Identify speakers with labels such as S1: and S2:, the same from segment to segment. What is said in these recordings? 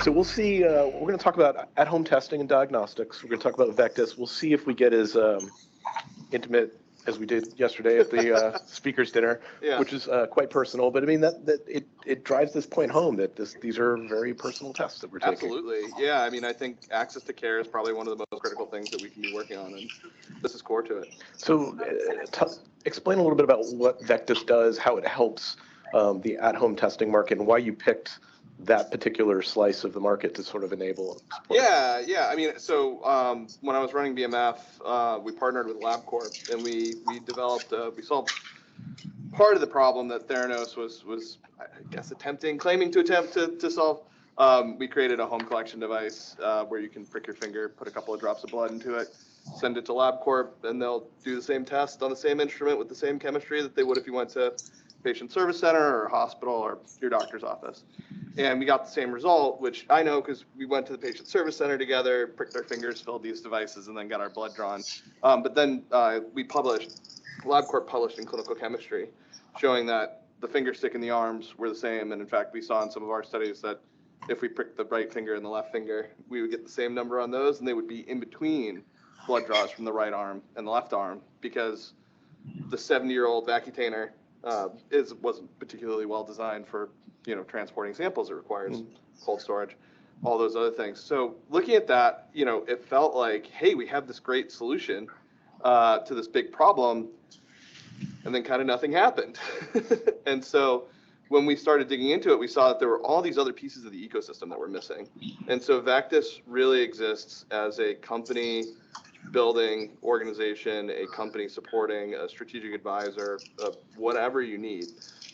S1: So we'll see. We're going to talk about at-home testing and diagnostics. We're going to talk about Vectis. We'll see if we get as intimate as we did yesterday at the speakers dinner,
S2: Yeah.
S1: which is quite personal. But I mean that it drives this point home that these are very personal tests that we're taking.
S2: Absolutely. Yeah. I mean, I think access to care is probably one of the most critical things that we can be working on, and this is core to it.
S1: So explain a little bit about what Vectis does, how it helps the at-home testing market, and why you picked that particular slice of the market to sort of enable and support.
S2: Yeah. I mean, so when I was running BMF, we partnered with LabCorp, and we developed, we solved part of the problem that Theranos was I guess, claiming to attempt to solve. We created a home collection device where you can prick your finger, put a couple of drops of blood into it, send it to LabCorp, and they'll do the same test on the same instrument with the same chemistry that they would if you went to patient service center or hospital or your doctor's office. And we got the same result, which I know because we went to the patient service center together, pricked our fingers, filled these devices, and then got our blood drawn. But then LabCorp published in Clinical Chemistry, showing that the finger stick and the arms were the same. And in fact, we saw in some of our studies that if we pricked the right finger and the left finger, we would get the same number on those, and they would be in between blood draws from the right arm and the left arm, because the 70-year-old Vacutainer wasn't particularly well designed for transporting samples. It requires cold storage, all those other things. So looking at that, it felt like, hey, we have this great solution to this big problem, and then kind of nothing happened. And so when we started digging into it, we saw that there were all these other pieces of the ecosystem that were missing. And so Vectis really exists as a company building organization, a company supporting, a strategic advisor, whatever you need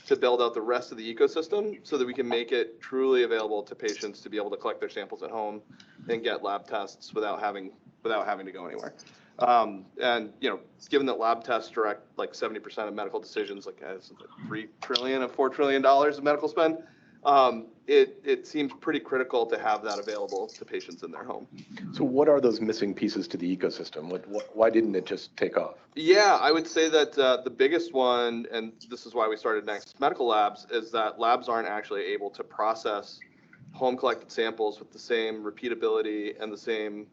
S2: to build out the rest of the ecosystem so that we can make it truly available to patients to be able to collect their samples at home and get lab tests without having to go anywhere. And given that lab tests direct like 70% of medical decisions, like $3 trillion of $4 trillion of medical spend, it seems pretty critical to have that available to patients in their home.
S1: So what are those missing pieces to the ecosystem? Why didn't it just take off?
S2: Yeah, I would say that the biggest one, and this is why we started Next Medical Labs, is that labs aren't actually able to process home collected samples with the same repeatability and the same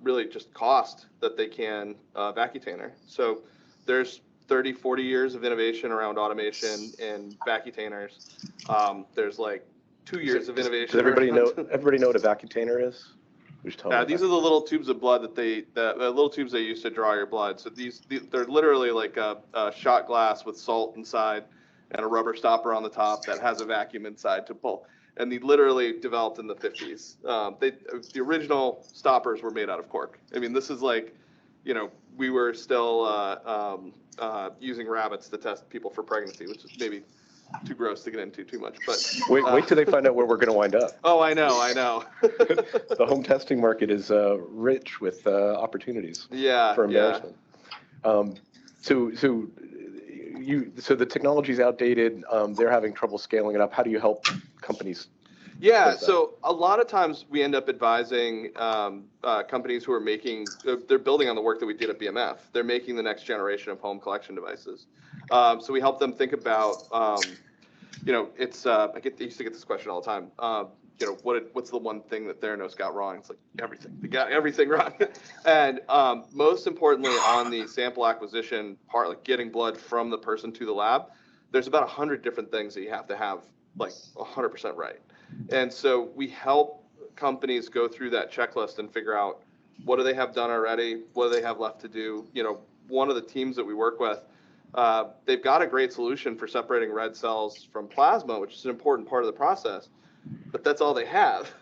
S2: really just cost that they can Vacutainer. So there's 30, 40 years of innovation around automation in Vacutainers. There's like 2 years of innovation.
S1: Does everybody know what a Vacutainer is?
S2: These are the little tubes of blood the little tubes they use to draw your blood. So they're literally like a shot glass with salt inside and a rubber stopper on the top that has a vacuum inside to pull. And they literally developed in the 50s. The original stoppers were made out of cork. I mean, this is like, we were still using rabbits to test people for pregnancy, which is maybe too gross to get into too much. But
S1: wait till they find out where we're going to wind up.
S2: Oh, I know.
S1: The home testing market is rich with opportunities for embarrassment. So the technology's outdated. They're having trouble scaling it up. How do you help companies?
S2: Yeah, so a lot of times we end up advising companies who are they're building on the work that we did at BMF. They're making the next generation of home collection devices. So we help them think about, I used to get this question all the time. What's the one thing that Theranos got wrong? It's like everything. They got everything wrong. And most importantly, on the sample acquisition part, like getting blood from the person to the lab, there's about 100 different things that you have to have like 100% right. And so we help companies go through that checklist and figure out what do they have done already, what do they have left to do. One of the teams that we work with, they've got a great solution for separating red cells from plasma, which is an important part of the process, but that's all they have.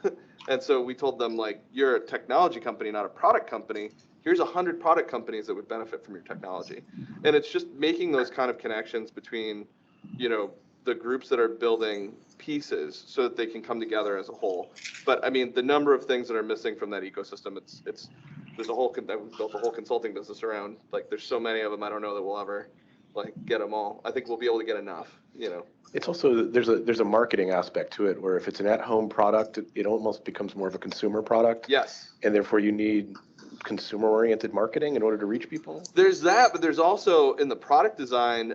S2: And so we told them, like, you're a technology company, not a product company. Here's 100 product companies that would benefit from your technology. And it's just making those kind of connections between, the groups that are building pieces so that they can come together as a whole. But I mean, the number of things that are missing from that ecosystem, we've built a whole consulting business around, like, there's so many of them. I don't know that we'll ever get them all. I think we'll be able to get enough,
S1: It's also, there's a marketing aspect to it where if it's an at-home product, it almost becomes more of a consumer product.
S2: Yes.
S1: And therefore you need consumer-oriented marketing in order to reach people?
S2: There's that, but there's also in the product design,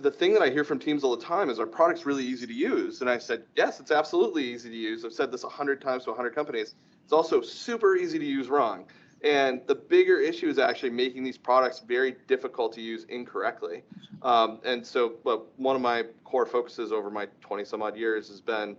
S2: the thing that I hear from teams all the time is our product's really easy to use. And I said, yes, it's absolutely easy to use. I've said this 100 times to 100 companies. It's also super easy to use wrong. And the bigger issue is actually making these products very difficult to use incorrectly. And so one of my core focuses over my 20 some odd years has been,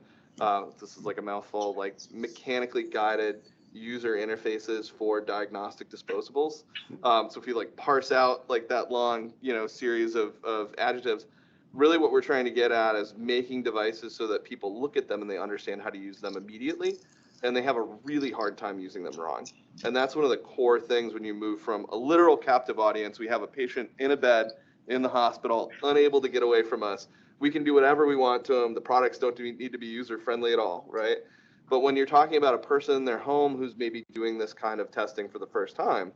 S2: this is like a mouthful, like mechanically guided user interfaces for diagnostic disposables. So if you like parse out like that long, series of adjectives, really what we're trying to get at is making devices so that people look at them and they understand how to use them immediately, and they have a really hard time using them wrong. And that's one of the core things when you move from a literal captive audience. We have a patient in a bed in the hospital, unable to get away from us. We can do whatever we want to them. The products don't need to be user friendly at all, right? But when you're talking about a person in their home who's maybe doing this kind of testing for the first time,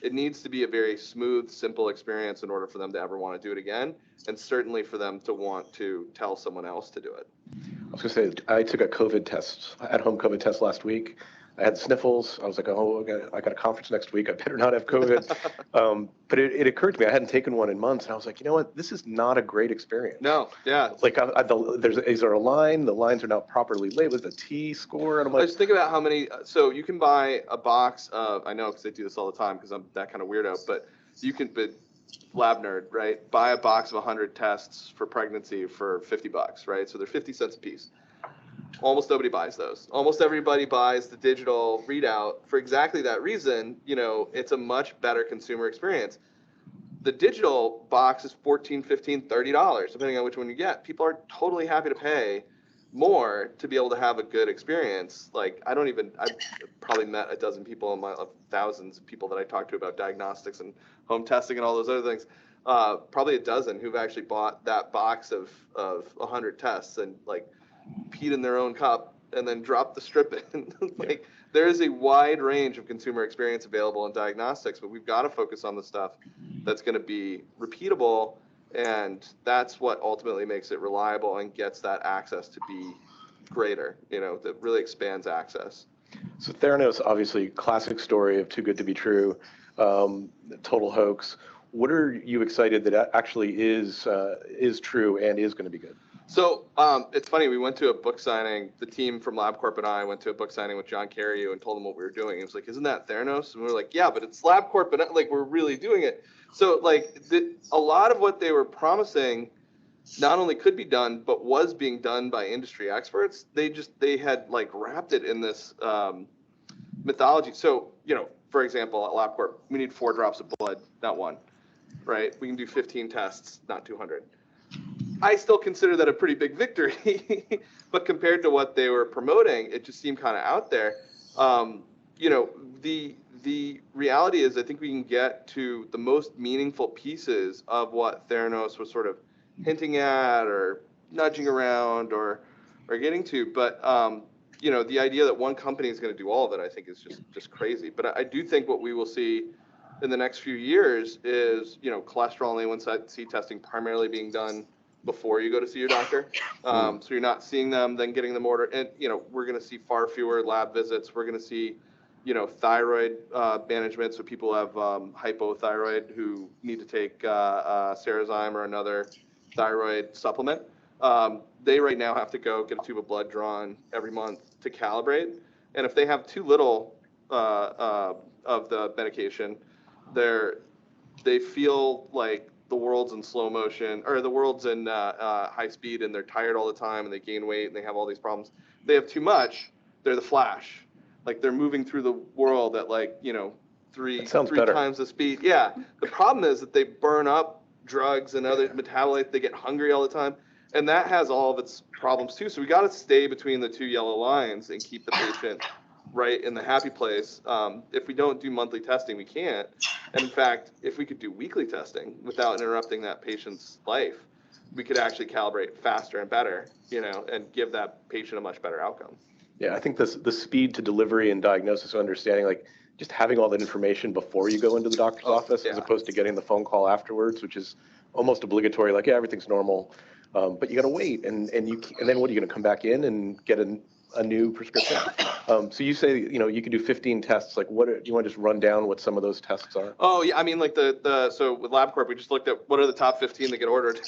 S2: it needs to be a very smooth, simple experience in order for them to ever want to do it again, and certainly for them to want to tell someone else to do it.
S1: I was going to say, I took a COVID test, at-home COVID test last week. I had sniffles. I was like, oh, I got a conference next week. I better not have COVID. But it occurred to me, I hadn't taken one in months. And I was like, you know what? This is not a great experience.
S2: No, yeah.
S1: Like, is there a line? The lines are not properly labeled. The T score. And I'm like,
S2: just think about how many. So you can buy a box of, I know because I do this all the time because I'm that kind of weirdo, but but lab nerd, right? Buy a box of 100 tests for pregnancy for $50, right? So they're 50 cents a piece. Almost nobody buys those. Almost everybody buys the digital readout for exactly that reason. It's a much better consumer experience. The digital box is $14, $15, $30, depending on which one you get. People are totally happy to pay more to be able to have a good experience. Like I've probably met a dozen people of thousands of people that I talk to about diagnostics and home testing and all those other things. Probably a dozen who've actually bought that box of 100 tests and like peed in their own cup and then dropped the strip in. Like there is a wide range of consumer experience available in diagnostics, but we've got to focus on the stuff that's going to be repeatable, and that's what ultimately makes it reliable and gets that access to be greater, that really expands access.
S1: So Theranos, obviously classic story of too good to be true, total hoax. What are you excited that actually is true and is going to be good?
S2: So it's funny, we went to a book signing, the team from LabCorp and I went to a book signing with John Carreyrou and told him what we were doing. He was like, isn't that Theranos? And we were like, yeah, but it's LabCorp, but like we're really doing it. So like a lot of what they were promising not only could be done, but was being done by industry experts. They had like wrapped it in this mythology. So, for example, at LabCorp, we need 4 drops of blood, not 1, right? We can do 15 tests, not 200. I still consider that a pretty big victory, but compared to what they were promoting, it just seemed kind of out there. The reality is I think we can get to the most meaningful pieces of what Theranos was sort of hinting at or nudging around or getting to. But, the idea that one company is going to do all of it, I think is just crazy. But I do think what we will see in the next few years is, cholesterol and A1C testing primarily being done before you go to see your doctor. So you're not seeing them, then getting them ordered. And, we're going to see far fewer lab visits. We're going to see, thyroid management. So people have hypothyroid who need to take Cerezyme or another thyroid supplement. They right now have to go get a tube of blood drawn every month to calibrate. And if they have too little of the medication, they feel like the world's in slow motion, or the world's in high speed, and they're tired all the time, and they gain weight, and they have all these problems. They have too much, they're the Flash. Like they're moving through the world at three times the speed. Yeah. The problem is that they burn up drugs and other metabolites. They get hungry all the time, and that has all of its problems too. So we got to stay between the 2 yellow lines and keep the patient right in the happy place. If we don't do monthly testing, we can't. And in fact, if we could do weekly testing without interrupting that patient's life, we could actually calibrate faster and better, and give that patient a much better outcome.
S1: Yeah, I think the speed to delivery and diagnosis and understanding, like just having all that information before you go into the doctor's office, as opposed to getting the phone call afterwards, which is almost obligatory. Like, yeah, everything's normal, but you got to wait, and then what are you going to come back in and get a new prescription. So you say, you could do 15 tests. Like, do you want to just run down what some of those tests are?
S2: Oh yeah, I mean like so with LabCorp we just looked at what are the top 15 that get ordered.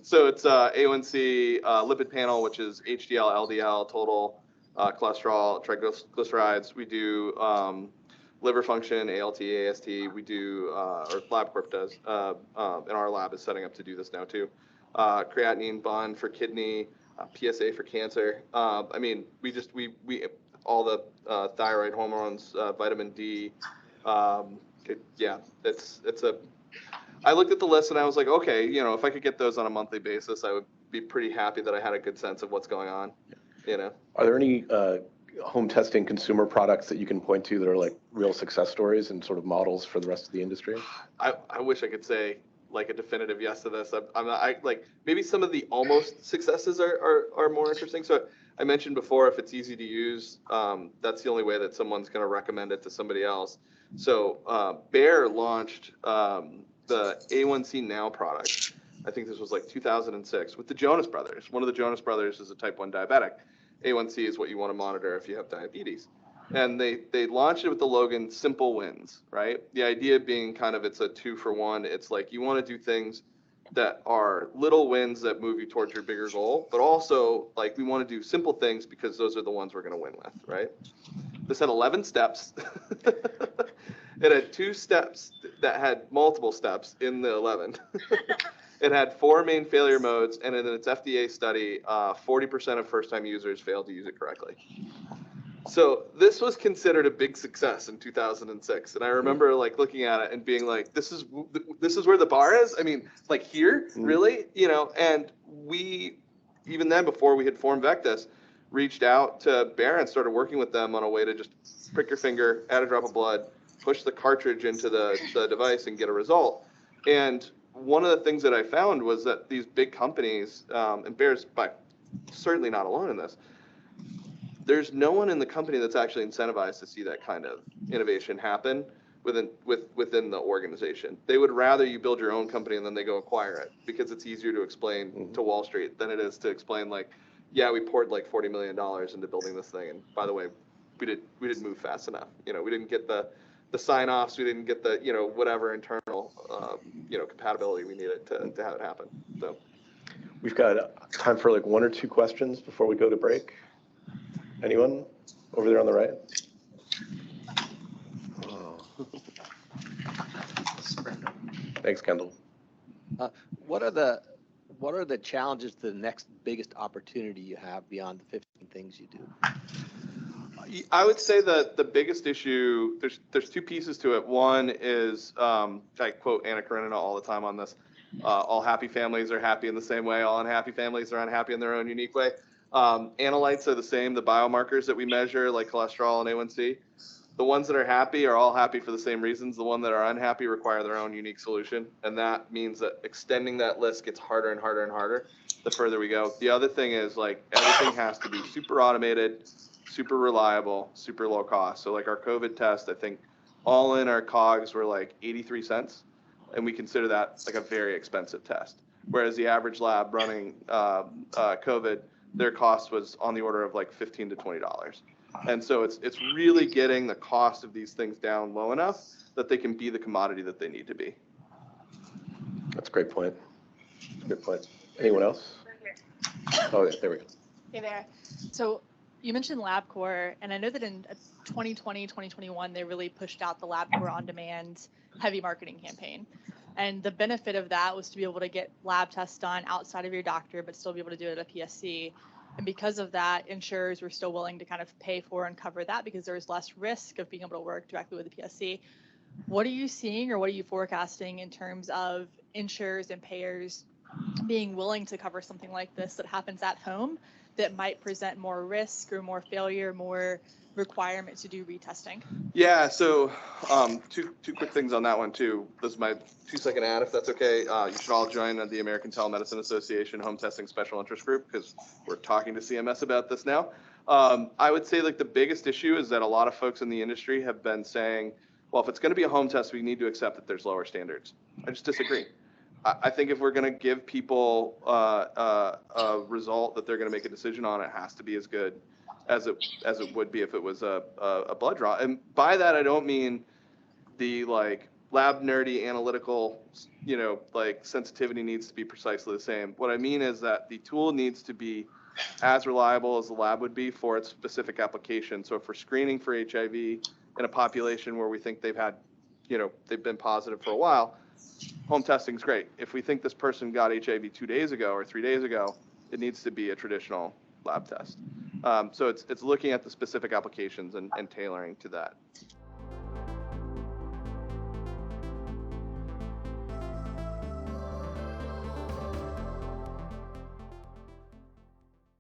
S2: So it's A1C, lipid panel, which is HDL, LDL, total cholesterol, triglycerides. We do liver function, ALT, AST. We do, or LabCorp does. And our lab is setting up to do this now too. Creatinine, bond for kidney, PSA for cancer. I mean, we all the thyroid hormones, vitamin D. Yeah, I looked at the list and I was like, okay, if I could get those on a monthly basis, I would be pretty happy that I had a good sense of what's going on.
S1: Are there any home testing consumer products that you can point to that are like real success stories and sort of models for the rest of the industry?
S2: I wish I could say like a definitive yes to this. Like maybe some of the almost successes are more interesting. So I mentioned before, if it's easy to use, that's the only way that someone's going to recommend it to somebody else. So Bayer launched the A1C Now product. I think this was like 2006 with the Jonas Brothers. One of the Jonas Brothers is a type 1 diabetic. A1C is what you want to monitor if you have diabetes. And they launched it with the Logan Simple Wins, right? The idea being kind of it's a 2-for-1. It's like you want to do things that are little wins that move you towards your bigger goal, but also like we want to do simple things because those are the ones we're going to win with, right? This had 11 steps. It had 2 steps that had multiple steps in the 11. It had 4 main failure modes, and in its FDA study, 40% of first-time users failed to use it correctly. So this was considered a big success in 2006, and I remember like looking at it and being like, "This is where the bar is." I mean, like here, really, And we, even then, before we had formed Vectus, reached out to Bayer and started working with them on a way to just prick your finger, add a drop of blood, push the cartridge into the device, and get a result. And one of the things that I found was that these big companies, and Bayer's certainly not alone in this, there's no one in the company that's actually incentivized to see that kind of innovation happen within the organization. They would rather you build your own company and then they go acquire it because it's easier to explain to Wall Street than it is to explain like, yeah, we poured like $40 million into building this thing, and by the way, we didn't move fast enough. We didn't get the sign-offs, we didn't get the whatever internal compatibility we needed to have it happen. So
S1: we've got time for like 1 or 2 questions before we go to break. Anyone over there on the right? Oh. Thanks, Kendall.
S3: What are the challenges to the next biggest opportunity you have beyond the 15 things you do?
S2: I would say that the biggest issue, there's 2 pieces to it. One is, I quote Anna Karenina all the time on this, all happy families are happy in the same way, all unhappy families are unhappy in their own unique way. Analytes are the same, the biomarkers that we measure, like cholesterol and A1C. The ones that are happy are all happy for the same reasons. The ones that are unhappy require their own unique solution. And that means that extending that list gets harder and harder and harder the further we go. The other thing is like everything has to be super automated, super reliable, super low cost. So like our COVID test, I think all in our COGS were like 83 cents. And we consider that like a very expensive test. Whereas the average lab running COVID, their cost was on the order of like $15 to $20. And so it's really getting the cost of these things down low enough that they can be the commodity that they need to be.
S1: That's a great point. Good point. Anyone else? Oh, yeah, there we go.
S4: Hey there. So you mentioned LabCorp, and I know that in 2020, 2021, they really pushed out the LabCorp on-demand heavy marketing campaign. And the benefit of that was to be able to get lab tests done outside of your doctor, but still be able to do it at a PSC. And because of that, insurers were still willing to kind of pay for and cover that because there was less risk of being able to work directly with the PSC. What are you seeing or what are you forecasting in terms of insurers and payers being willing to cover something like this that happens at home that might present more risk or more failure, more requirement to do retesting?
S2: Yeah, so two quick things on that one too. This is my 2-second ad, if that's okay. You should all join the American Telemedicine Association Home Testing Special Interest Group because we're talking to CMS about this now. I would say like the biggest issue is that a lot of folks in the industry have been saying, well, if it's going to be a home test, we need to accept that there's lower standards. I just disagree. I think if we're going to give people a result that they're going to make a decision on, it has to be as good as it would be if it was a blood draw. And by that, I don't mean the like lab nerdy analytical, like sensitivity needs to be precisely the same. What I mean is that the tool needs to be as reliable as the lab would be for its specific application. So for screening for HIV in a population where we think they've had, they've been positive for a while, home testing is great. If we think this person got HIV 2 days ago or 3 days ago, it needs to be a traditional lab test. So it's looking at the specific applications and tailoring to that.